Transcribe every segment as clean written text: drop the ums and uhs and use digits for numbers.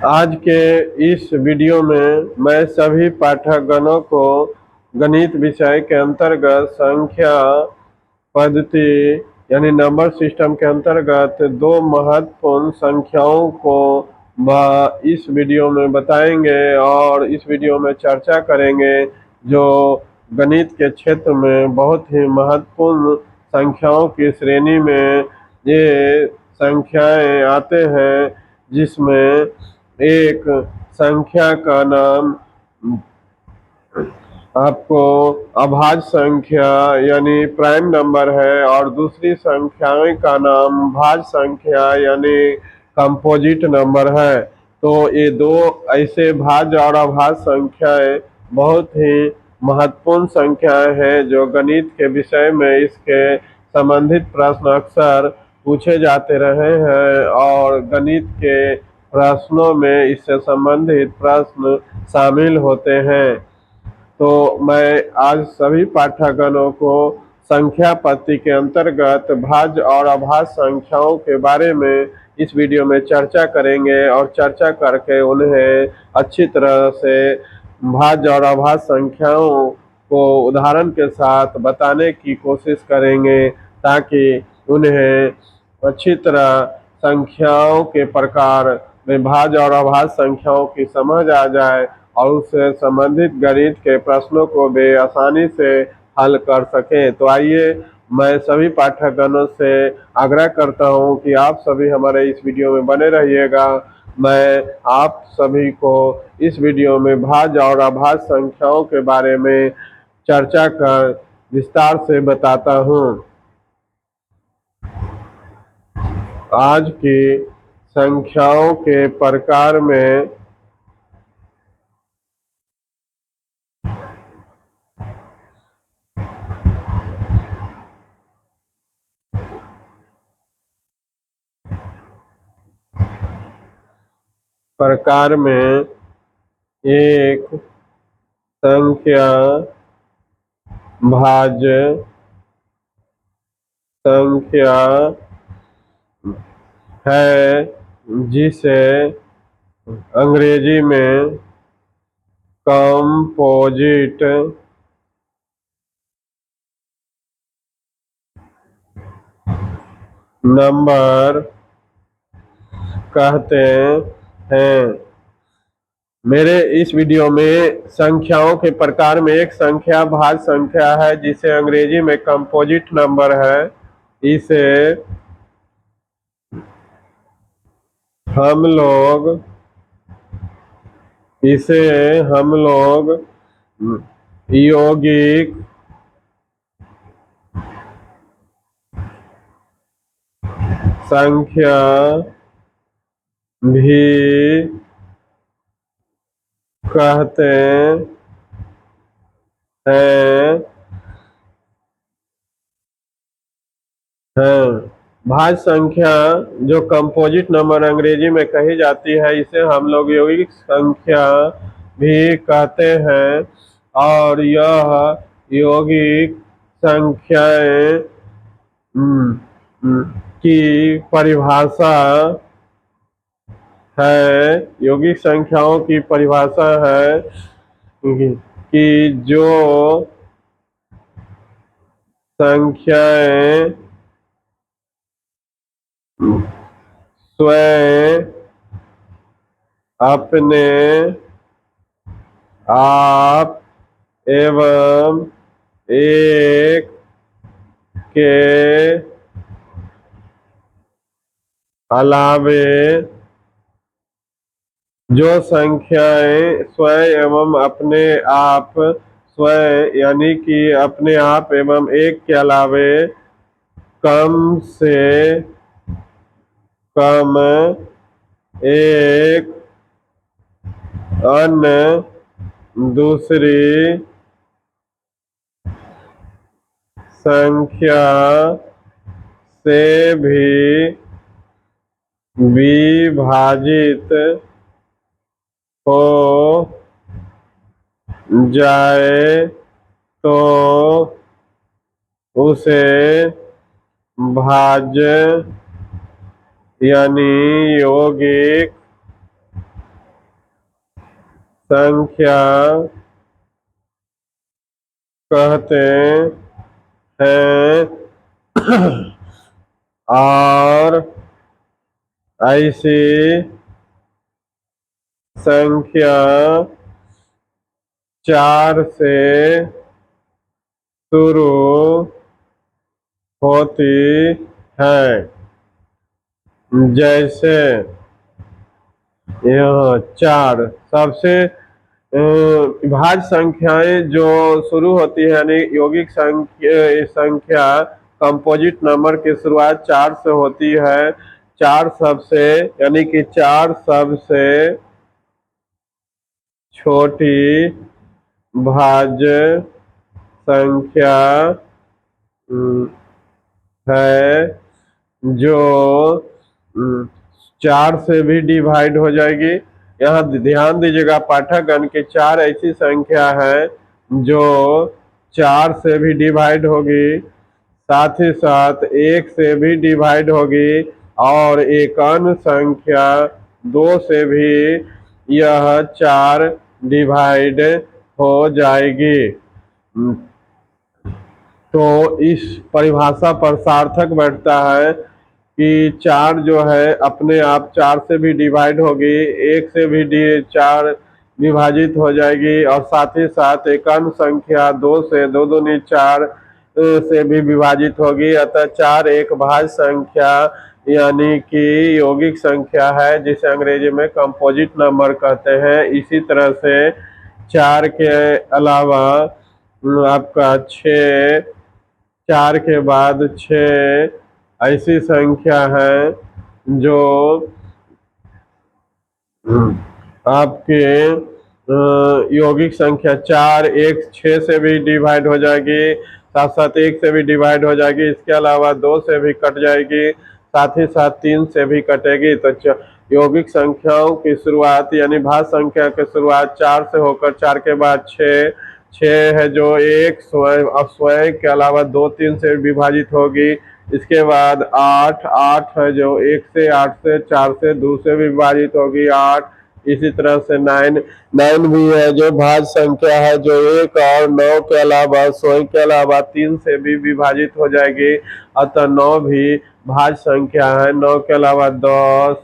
आज के इस वीडियो में मैं सभी पाठकगणों को गणित विषय के अंतर्गत संख्या पद्धति यानी नंबर सिस्टम के अंतर्गत दो महत्वपूर्ण संख्याओं को इस वीडियो में बताएंगे और इस वीडियो में चर्चा करेंगे जो गणित के क्षेत्र में बहुत ही महत्वपूर्ण संख्याओं की श्रेणी में ये संख्याएं आते हैं, जिसमें एक संख्या का नाम आपको अभाज्य संख्या यानी प्राइम नंबर है और दूसरी संख्याएं का नाम भाज्य संख्या यानी कंपोजिट नंबर है। तो ये दो ऐसे भाज्य और अभाज्य संख्याएं बहुत ही महत्वपूर्ण संख्याएं हैं जो गणित के विषय में इसके संबंधित प्रश्न अक्सर पूछे जाते रहे हैं और गणित के प्रश्नों में इससे संबंधित प्रश्न शामिल होते हैं। तो मैं आज सभी पाठकगणों को संख्या पद्धति के अंतर्गत भाज्य और अभाज्य संख्याओं के बारे में इस वीडियो में चर्चा करेंगे और चर्चा करके उन्हें अच्छी तरह से भाज्य और अभाज्य संख्याओं को उदाहरण के साथ बताने की कोशिश करेंगे ताकि उन्हें अच्छी तरह संख्याओं के प्रकार में भाज्य और अभाज्य संख्याओं की समझ आ जाए और उससे संबंधित गणित के प्रश्नों को वे आसानी से हल कर सकें। तो आइए मैं सभी पाठकगणों से आग्रह करता हूं कि आप सभी हमारे इस वीडियो में बने रहिएगा। मैं आप सभी को इस वीडियो में भाज्य और अभाज्य संख्याओं के बारे में चर्चा कर विस्तार से बताता हूं। आज की संख्याओं के प्रकार में एक संख्या भाज्य संख्या है जिसे अंग्रेजी में कंपोजिट नंबर कहते हैं। मेरे इस वीडियो में संख्याओं के प्रकार में एक संख्या भाज्य संख्या है जिसे अंग्रेजी में कंपोजिट नंबर है। इसे हम लोग यौगिक संख्या भी कहते हैं। भाज्य संख्या जो कंपोजिट नंबर अंग्रेजी में कही जाती है, इसे हम लोग यौगिक संख्या भी कहते हैं और यह यौगिक संख्याएं की परिभाषा है। यौगिक संख्याओं की परिभाषा है कि जो संख्याएं स्वयं अपने आप एवं एक के अलावे जो संख्याएं स्वयं एवं अपने आप स्वयं यानी कि अपने आप एवं एक के अलावे कम से कम एक अन्य दूसरी संख्या से भी विभाजित हो जाए तो उसे भाज्य यानी यौगिक संख्या कहते हैं और ऐसी संख्या 4 से शुरू होती है। जैसे यह 4 सबसे भाज्य संख्याएं जो शुरू होती है, यानी यौगिक संख्या कंपोजिट नंबर की शुरुआत 4 से होती है। 4 सबसे, यानी कि 4 सबसे छोटी भाज्य संख्या है जो 4 से भी डिवाइड हो जाएगी। यहाँ ध्यान दीजिएगा पाठकगण की 4 ऐसी संख्या है जो 4 से भी डिवाइड होगी, साथ ही साथ 1 से भी डिवाइड होगी, और एक अन्य संख्या 2 से भी यह 4 डिवाइड हो जाएगी। तो इस परिभाषा पर सार्थक बैठता है कि 4 जो है अपने आप 4 से भी डिवाइड होगी, 1 से भी 4 विभाजित हो जाएगी, और साथ ही साथ एक अन्य संख्या 2 से 2 दूनी 4 से भी विभाजित होगी। अतः 4 एक भाज्य संख्या यानी कि यौगिक संख्या है, जिसे अंग्रेजी में कंपोजिट नंबर कहते हैं। इसी तरह से 4 के अलावा आपका 6, 4 के बाद 6 ऐसी संख्या है जो आपके यौगिक संख्या 4 1 6 से भी डिवाइड हो जाएगी, साथ साथ 1 से भी डिवाइड हो जाएगी, इसके अलावा 2 से भी कट जाएगी, साथ ही साथ 3 से भी कटेगी। तो यौगिक संख्याओं की शुरुआत यानी भाज्य संख्या की शुरुआत 4 से होकर 4 के बाद 6 है जो एक स्वयं के अलावा 2 3 से विभाजित होगी। इसके बाद 8 है जो 1 से 8 से 4 से 2 से विभाजित होगी 8। इसी तरह से 9 भी है जो भाज्य संख्या है, जो 1 और 9 के अलावा स्वयं के अलावा 3 से भी विभाजित हो जाएगी। अतः 9 भी भाज्य संख्या है। 9 के अलावा 10,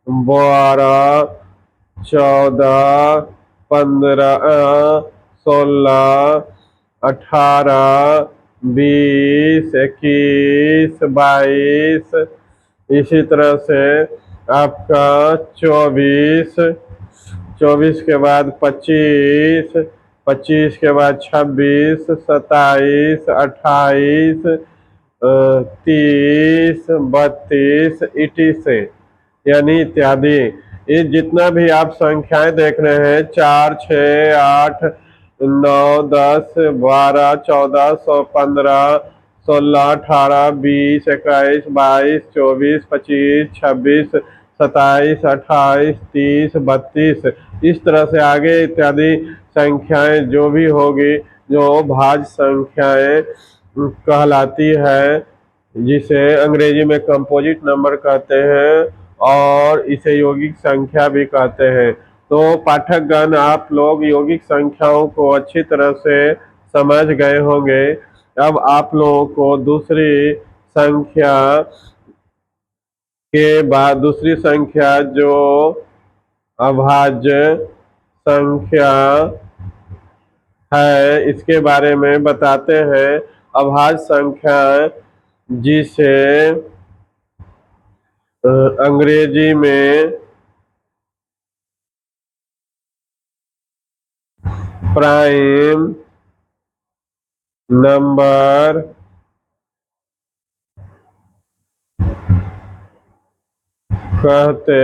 12, 14, 15, 16, 18, 20, 21, 22, इसी तरह से आपका 24 के बाद 25, 25 के बाद 26, 27, 28, 30, 32, 86 यानी इत्यादि। ये जितना भी आप संख्याएं देख रहे हैं 4, 6, 8, 9, 10, 12, 14, 15, 16, 18, 20, 21, 22, 24, 25, 26, 27, 28, 30, 32, इस तरह से आगे इत्यादि संख्याएं जो भी होगी जो भाज्य संख्याएं कहलाती है, जिसे अंग्रेजी में कंपोजिट नंबर कहते हैं और इसे यौगिक संख्या भी कहते हैं। तो पाठकगण आप लोग यौगिक संख्याओं को अच्छी तरह से समझ गए होंगे। अब आप लोगों को दूसरी संख्या के बाद दूसरी संख्या जो अभाज्य संख्या है इसके बारे में बताते हैं। अभाज्य संख्या जिसे अंग्रेजी में प्राइम नंबर कहते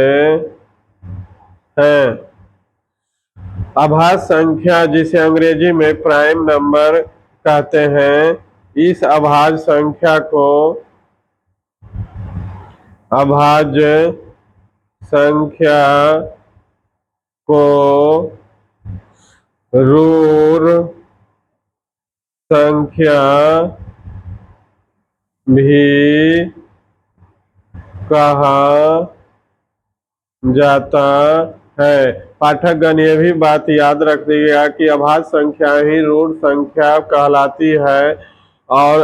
हैं। अभाज्य संख्या जिसे अंग्रेजी में प्राइम नंबर कहते हैं, इस अभाज्य संख्या को अभाज्य संख्या को रूट संख्या भी कहा जाता है। पाठकगण ये भी बात याद रखिएगा कि अभाज्य संख्या ही रूट संख्या कहलाती है और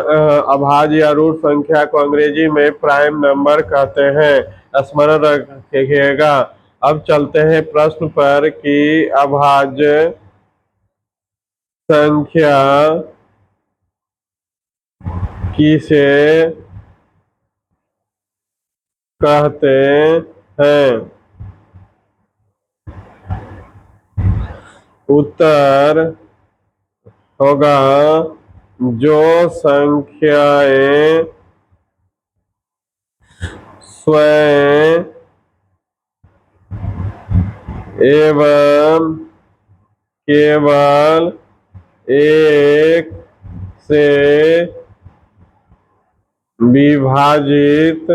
अभाज्य या रूट संख्या को अंग्रेजी में प्राइम नंबर कहते हैं, स्मरण रखिएगा। अब चलते हैं प्रश्न पर कि अभाज्य संख्या किसे कहते हैं। उत्तर होगा जो संख्याएं स्वयं एवं केवल एक से विभाजित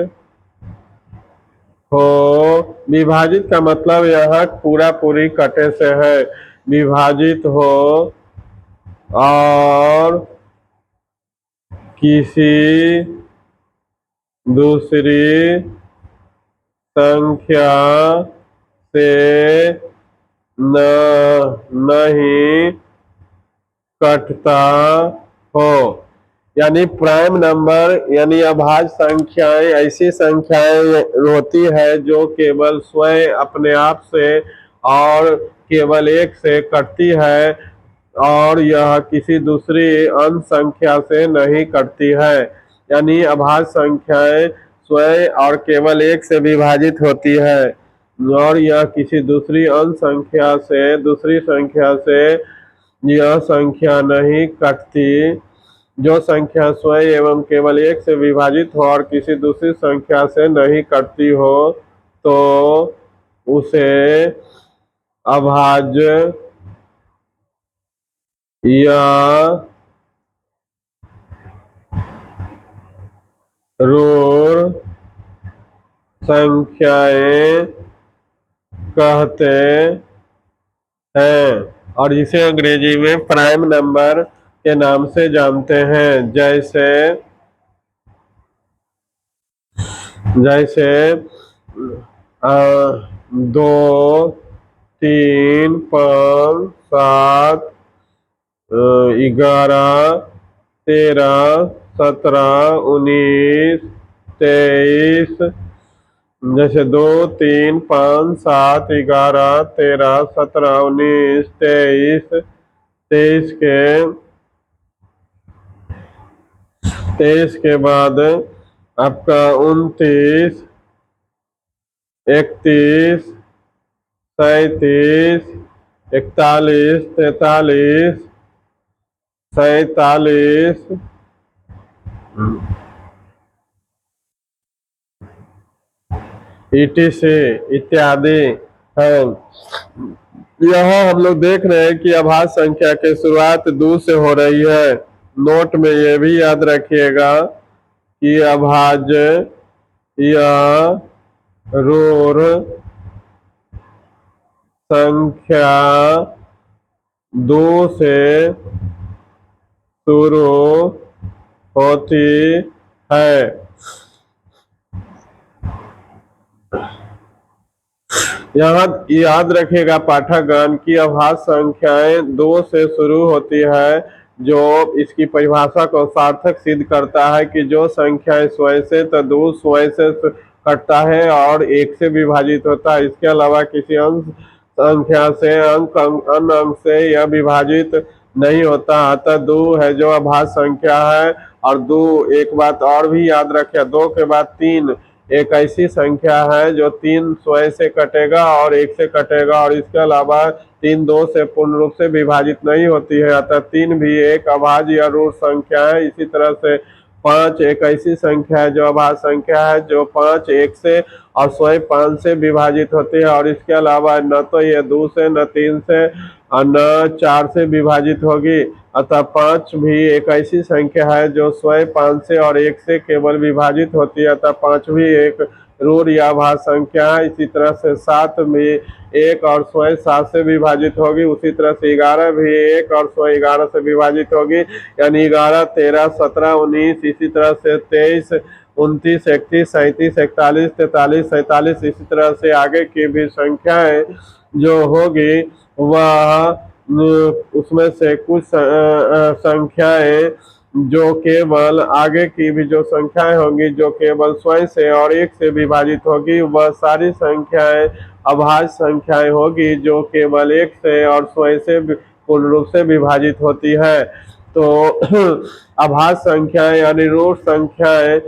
हो। विभाजित का मतलब यहाँ पूरा पूरी कटे से है, विभाजित हो और किसी दूसरी संख्या से नहीं कटता हो। यानी प्राइम नंबर यानी अभाज्य संख्याएं ऐसी संख्याएं होती है जो केवल स्वयं अपने आप से और केवल एक से कटती है और यह किसी दूसरी अंश संख्या से नहीं कटती है। यानी अभाज्य संख्याएं स्वयं और केवल एक से विभाजित होती है और यह किसी दूसरी अंश संख्या से दूसरी संख्या से यह संख्या नहीं कटती। जो संख्या स्वयं एवं केवल एक से विभाजित हो और किसी दूसरी संख्या से नहीं कटती हो तो उसे अभाज्य या ऋण संख्याएं कहते हैं और इसे अंग्रेजी में प्राइम नंबर के नाम से जानते हैं। जैसे 2, 3, 5, 7, 11, 13, 17, 19, 23। जैसे 2, 3, 5, 7, 11, 13, 17, 19, 23। 23 के बाद आपका 29, 31, 37, 41, 43, 47 इत्यादि है। यहाँ हम लोग देख रहे हैं कि अभाज्य संख्या की शुरुआत 2 से हो रही है। नोट में ये भी याद रखिएगा कि अभाज्य या ऋण संख्या 2 से शुरू होती है। यहाँ याद रखेगा पाठकगण की अभाज्य संख्याएं 2 से शुरू होती है, जो इसकी परिभाषा को सार्थक सिद्ध करता है कि जो संख्याएं स्वयं से तो 2 स्वयं से कटता है और 1 से विभाजित होता है। इसके अलावा किसी अंश संख्या से अन्य अंक से यह विभाजित नहीं होता। अतः 2 है जो अभाज्य संख्या है। और 2 एक बात और भी याद रखे, 2 के बाद 3 एक ऐसी संख्या है जो 3 स्वयं से कटेगा और 1 से कटेगा और इसके अलावा 3 2 से पूर्ण रूप से विभाजित नहीं होती है। अतः 3 भी एक अभाज्य या ऋण संख्या है। इसी तरह से 5 एक ऐसी संख्या है जो अभाज्य संख्या है जो 5 1 से और स्वयं 5 से विभाजित होती है और इसके अलावा न तो ये 2 से न 3 से और न 4 से विभाजित होगी। अतः 5 भी एक ऐसी संख्या है जो स्वयं 5 से और 1 से केवल विभाजित होती है। अतः 5 भी एक ऋण या अभाज्य संख्या है। इसी तरह से 7 भी 1 और स्वयं 7 से विभाजित होगी। उसी तरह से 11 भी 1 और स्वयं 11 से विभाजित होगी। यानी 11, 13, 17, 19, इसी तरह से 23, 29, 31, 37, 41, 43, 47, इसी तरह से आगे की भी संख्याएं जो होगी वह उसमें से कुछ संख्याएं जो केवल आगे की भी जो संख्याएं होंगी जो केवल स्वयं से और एक से विभाजित होगी, वह सारी संख्याएं अभाज्य संख्याएं होगी जो केवल एक से और स्वयं से पूर्ण रूप से विभाजित होती है। तो अभाज्य संख्याएं यानी रूट संख्याएं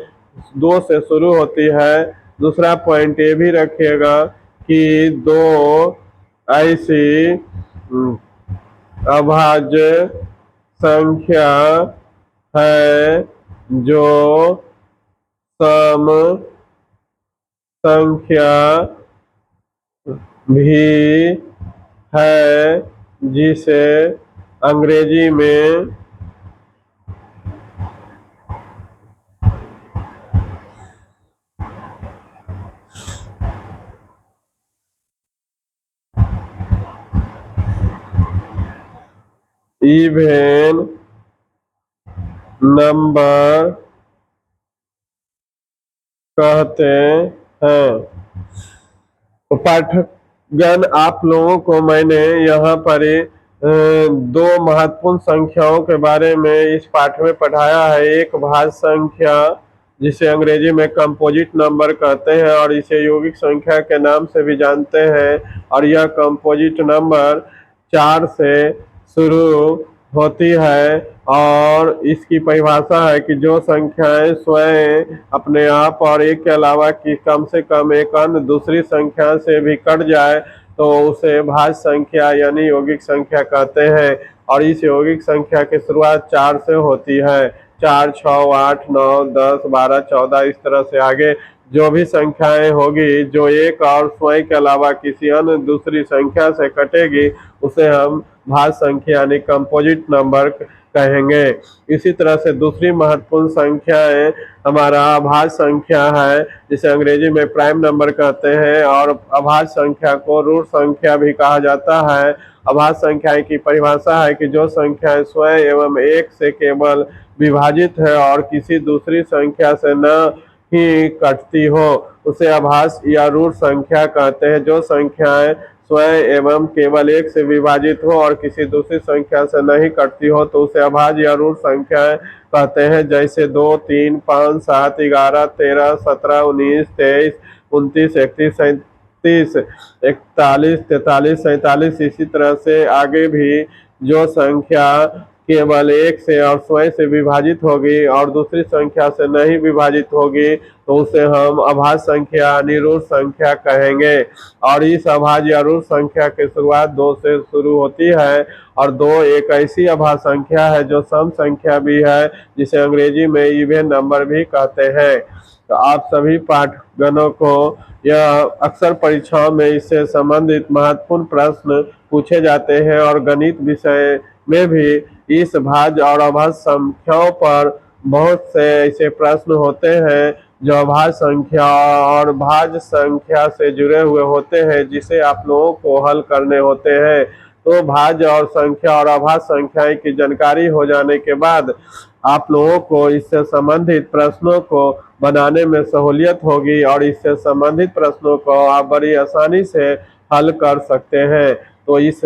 2 से शुरू होती है। दूसरा पॉइंट ये भी रखिएगा कि दो ऐसी अभाज्य संख्या है जो सम संख्या भी है, जिसे अंग्रेजी में इवेन नंबर कहते हैं। तो पाठकगण, आप लोगों को मैंने यहाँ पर दो महत्वपूर्ण संख्याओं के बारे में इस पाठ में पढ़ाया है। एक भाज्य संख्या जिसे अंग्रेजी में कंपोजिट नंबर कहते हैं और इसे यौगिक संख्या के नाम से भी जानते हैं। और यह कंपोजिट नंबर 4 से शुरू होती है और इसकी परिभाषा है कि जो संख्याएं स्वयं अपने आप और एक के अलावा की कम से कम एक अन्य दूसरी संख्या से भी कट जाए तो उसे भाज्य संख्या यानी यौगिक संख्या कहते हैं। और इस यौगिक संख्या की शुरुआत 4 से होती है। 4, 6, 8, 9, 10, 12, 14 इस तरह से आगे जो भी संख्याएं होगी जो एक और स्वयं के अलावा किसी अन्य दूसरी संख्या से कटेगी उसे हम भाज्य संख्या यानी कंपोजिट नंबर कहेंगे। इसी तरह से दूसरी महत्वपूर्ण संख्या है हमारा अभाज्य संख्या है जिसे अंग्रेजी में प्राइम नंबर कहते हैं और अभाज्य संख्या को रूट संख्या भी कहा जाता है। अभाज्य संख्या की परिभाषा है कि जो संख्या स्वयं एवं एक से केवल विभाजित है और किसी दूसरी संख्या से न ही कटती हो उसे अभाज्य या रूट संख्या कहते हैं। जो संख्याएं स्वयं एवं केवल एक से विभाजित हो और किसी दूसरी संख्या से नहीं कटती हो तो उसे अभाज्य या रूट संख्याएं कहते हैं। जैसे 2, 3, 5, 7, 11, 13, 17, 19, 23, 29, 31, 37, 41, 43, 47 इसी तरह से आगे भी जो संख्या केवल एक से और स्वयं से विभाजित होगी और दूसरी संख्या से नहीं विभाजित होगी तो उसे हम अभाज्य संख्या यानी रूट संख्या कहेंगे। और इस अभाज्य या रूट संख्या की शुरुआत 2 से शुरू होती है और 2 एक ऐसी अभाज्य संख्या है जो सम संख्या भी है जिसे अंग्रेजी में इवन नंबर भी कहते हैं। तो आप सभी पाठगणों को यह अक्सर परीक्षाओं में इससे संबंधित महत्वपूर्ण प्रश्न पूछे जाते हैं और गणित विषय में भी इस भाज्य और अभाज्य संख्याओं पर बहुत से ऐसे प्रश्न होते हैं जो अभाज्य संख्या और भाज्य संख्या से जुड़े हुए होते हैं जिसे आप लोगों को हल करने होते हैं। तो भाज्य और संख्या और अभाज्य संख्याएं की जानकारी हो जाने के बाद आप लोगों को इससे संबंधित प्रश्नों को बनाने में सहूलियत होगी और इससे संबंधित प्रश्नों को आप बड़ी आसानी से हल कर सकते हैं। तो इस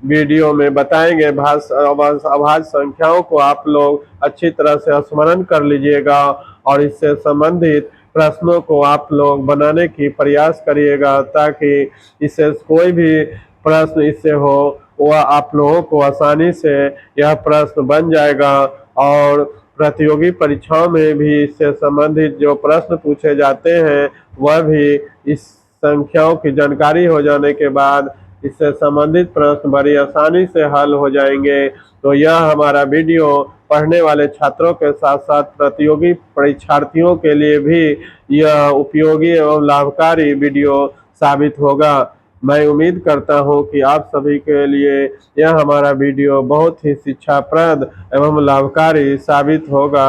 वीडियो में बताएंगे अभाज्य संख्याओं को आप लोग अच्छी तरह से स्मरण कर लीजिएगा और इससे संबंधित प्रश्नों को आप लोग बनाने की प्रयास करिएगा ताकि इससे कोई भी प्रश्न इससे हो वह आप लोगों को आसानी से यह प्रश्न बन जाएगा। और प्रतियोगी परीक्षाओं में भी इससे संबंधित जो प्रश्न पूछे जाते हैं वह भी इस संख्याओं की जानकारी हो जाने के बाद इससे संबंधित प्रश्न बड़ी आसानी से हल हो जाएंगे। तो यह हमारा वीडियो पढ़ने वाले छात्रों के साथ साथ प्रतियोगी परीक्षार्थियों के लिए भी यह उपयोगी एवं लाभकारी वीडियो साबित होगा। मैं उम्मीद करता हूं कि आप सभी के लिए यह हमारा वीडियो बहुत ही शिक्षाप्रद एवं लाभकारी साबित होगा।